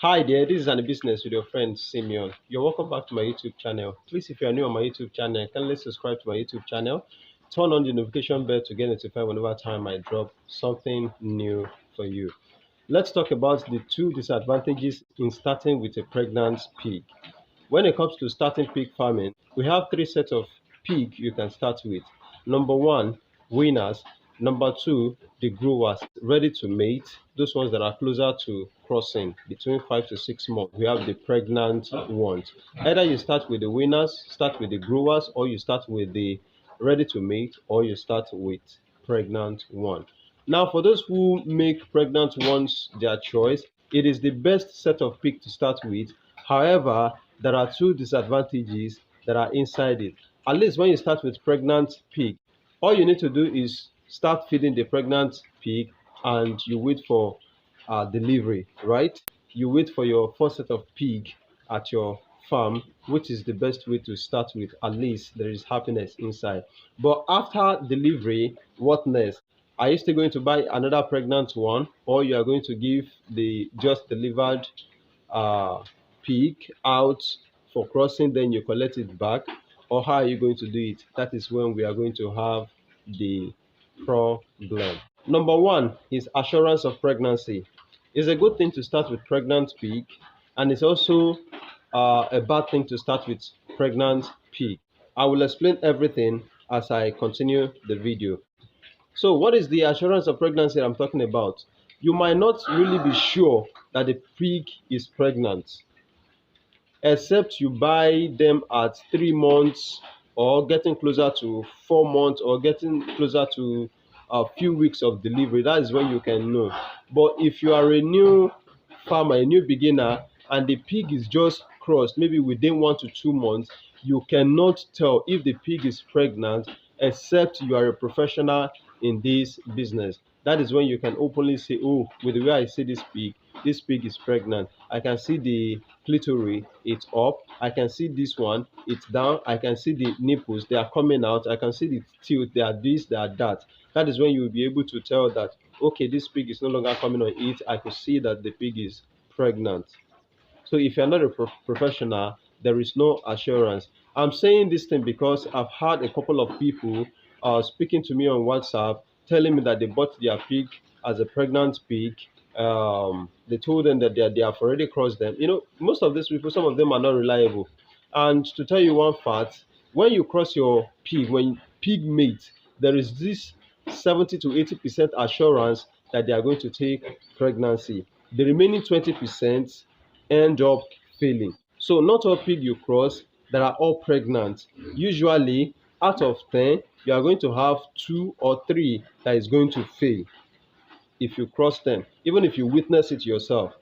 Hi there, this is AniBusiness with your friend Simeon. You're welcome back to my YouTube channel. Please, if you are new on my YouTube channel, kindly subscribe to my YouTube channel. Turn on the notification bell to get notified whenever time I drop something new for you. Let's talk about the two disadvantages in starting with a pregnant pig. When it comes to starting pig farming, we have three sets of pig you can start with. Number one, winners. Number two, the growers ready to mate, those ones that are closer to crossing between 5 to 6 months. We have the pregnant ones. Either you start with the winners, start with the growers, or you start with the ready to mate, or you start with pregnant one. Now, for those who make pregnant ones their choice, it is the best set of pig to start with. However, there are two disadvantages that are inside it. At least when you start with pregnant pig, all you need to do is start feeding the pregnant pig and you wait for delivery, right? You wait for your first set of pig at your farm, which is the best way to start with. At least there is happiness inside. But after delivery, what next? Are you still going to buy another pregnant one, or you are going to give the just delivered uh, pig out for crossing, then you collect it back, or how are you going to do it? That is when we are going to have the problem. Number one is assurance of pregnancy. It's a good thing to start with pregnant pig, and it's also a bad thing to start with pregnant pig. I will explain everything as I continue the video. So, what is the assurance of pregnancy I'm talking about? You might not really be sure that the pig is pregnant, except you buy them at 3 months or getting closer to 4 months or getting closer to a few weeks of delivery. That is when you can know. But if you are a new farmer, a new beginner, and the pig is just crossed, maybe within 1 to 2 months, you cannot tell if the pig is pregnant except you are a professional in this business. That is when you can openly say, oh, with the way I see this pig is pregnant. I can see the clitoris, it's up. I can see this one, it's down. I can see the nipples, they are coming out. I can see the teeth, they are this, they are that. That is when you will be able to tell that, okay, this pig is no longer coming on it. I could see that the pig is pregnant. So if you're not a professional, there is no assurance. I'm saying this thing because I've had a couple of people speaking to me on WhatsApp, telling me that they bought their pig as a pregnant pig. They told them that they have already crossed them. You know, most of these people, some of them are not reliable. And to tell you one fact, when you cross your pig, when pig mate, there is this 70 to 80% assurance that they are going to take pregnancy. The remaining 20% end up failing. So not all pig you cross that are all pregnant. Usually out of 10, you are going to have 2 or 3 that is going to fail if you cross them, even if you witness it yourself.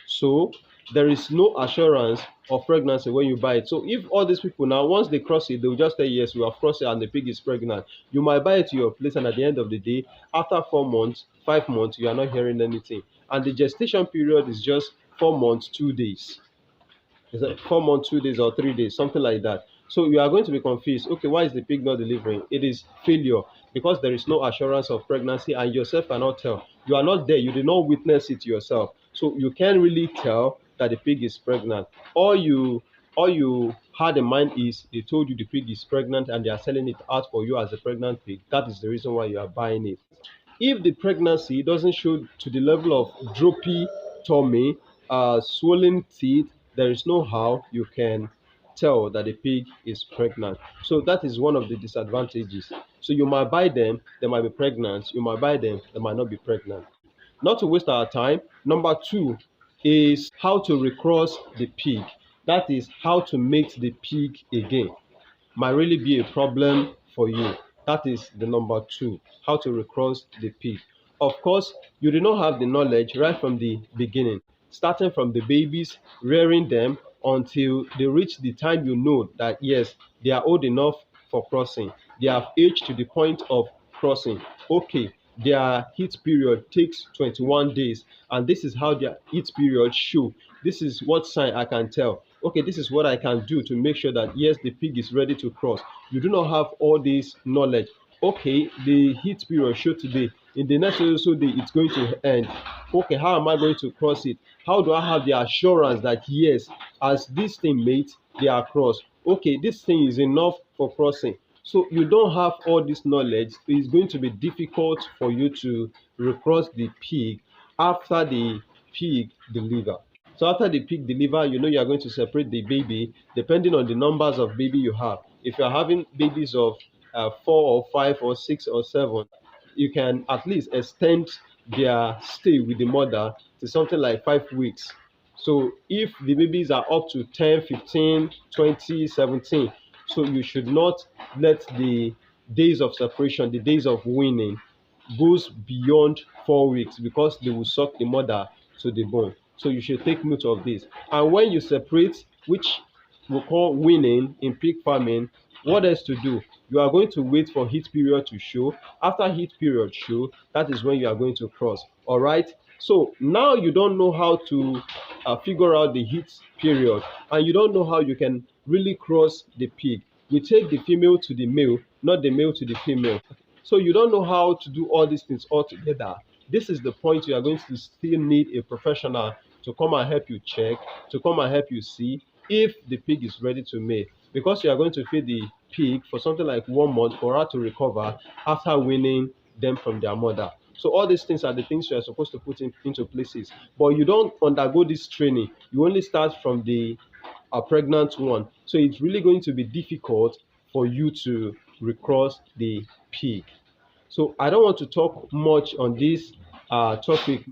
So there is no assurance of pregnancy when you buy it. So if all these people now, once they cross it, they'll just say, yes, we have crossed it and the pig is pregnant. You might buy it to your place, and at the end of the day, after 4 months, 5 months, you are not hearing anything. And the gestation period is just 4 months, 2 days. Is it 4 months, 2 days, or 3 days, something like that? So you are going to be confused. Okay, why is the pig not delivering? It is failure because there is no assurance of pregnancy, and yourself cannot tell. You are not there. You did not witness it yourself, so you can't really tell that the pig is pregnant. All you had in mind is they told you the pig is pregnant and they are selling it out for you as a pregnant pig. That is the reason why you are buying it. If the pregnancy doesn't show to the level of droopy tummy, swollen teeth, there is no how you can tell that the pig is pregnant. So that is one of the disadvantages. So you might buy them, they might be pregnant. You might buy them, they might not be pregnant. Not to waste our time, number two is how to recross the pig. That is how to mate the pig again. Might really be a problem for you. That is the number two, how to recross the pig. Of course, you do not have the knowledge right from the beginning, starting from the babies, rearing them until they reach the time you know that yes, they are old enough for crossing. They have aged to the point of crossing. Okay, their heat period takes 21 days, and this is how their heat period show. This is what sign I can tell. Okay, this is what I can do to make sure that yes, the pig is ready to cross. You do not have all this knowledge. Okay, the heat period show today. In the next also day, it's going to end. okay, how am I going to cross it? How do I have the assurance that yes, as this thing mates, they are crossed? Okay, this thing is enough for crossing. So you don't have all this knowledge. It's going to be difficult for you to recross the pig after the pig deliver. So after the pig deliver, you know you are going to separate the baby depending on the numbers of baby you have. If you are having babies of 4 or 5 or 6 or 7, you can at least extend their stay with the mother to something like 5 weeks. So if the babies are up to 10, 15, 20, 17, so you should not let the days of separation, the days of weaning, goes beyond 4 weeks because they will suck the mother to the bone. So you should take note of this. And when you separate, which we call weaning in pig farming, what else to do? You are going to wait for heat period to show. After heat period show, that is when you are going to cross. All right. So now you don't know how to figure out the heat period, and you don't know how you can really cross the pig. We take the female to the male, not the male to the female. So you don't know how to do all these things all together. This is the point you are going to still need a professional to come and help you check, to come and help you see if the pig is ready to mate. Because you are going to feed the pig for something like 1 month for her to recover after weaning them from their mother. So all these things are the things you are supposed to put into places. But you don't undergo this training. You only start from the pregnant one. So it's really going to be difficult for you to recross the pig. So I don't want to talk much on this topic,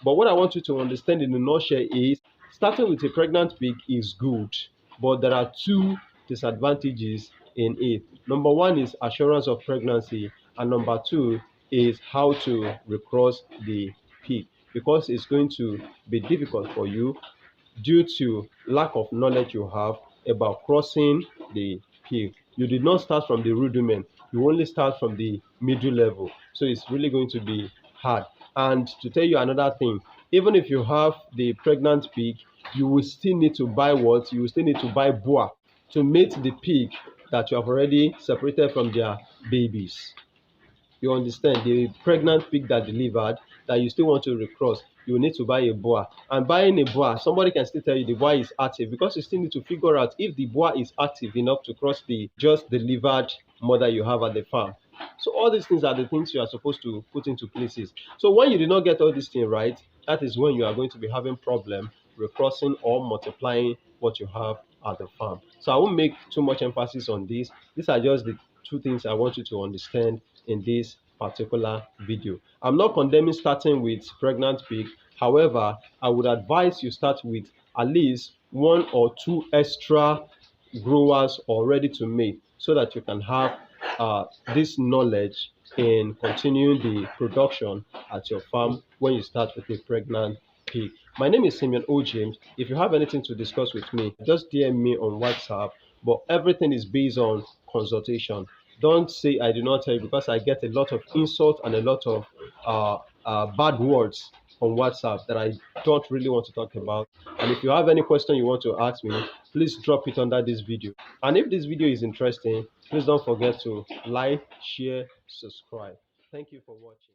but what I want you to understand in a nutshell is starting with a pregnant pig is good, but there are two disadvantages in it. Number one is assurance of pregnancy, and number two is how to recross the pig because it's going to be difficult for you due to lack of knowledge you have about crossing the pig. You did not start from the rudiment, you only start from the middle level. So it's really going to be hard. And to tell you another thing, even if you have the pregnant pig, you will still need to buy what? You will still need to buy boa to mate the pig that you have already separated from their babies. You understand? The pregnant pig that delivered that you still want to recross, you need to buy a boa. And buying a boa, somebody can still tell you the boa is active because you still need to figure out if the boa is active enough to cross the just delivered mother you have at the farm. So all these things are the things you are supposed to put into places. So when you did not get all these things right, that is when you are going to be having problem recrossing or multiplying what you have at the farm. So I won't make too much emphasis on this. These are just the two things I want you to understand in this particular video. I'm not condemning starting with pregnant pig. However, I would advise you start with at least 1 or 2 extra growers already to mate so that you can have this knowledge in continuing the production at your farm when you start with a pregnant pig. My name is Simeon O. James. If you have anything to discuss with me, just DM me on WhatsApp. But everything is based on consultation. Don't say I did not tell you because I get a lot of insult and a lot of bad words on WhatsApp that I don't really want to talk about. And if you have any question you want to ask me, please drop it under this video. And if this video is interesting, please don't forget to like, share, subscribe. Thank you for watching.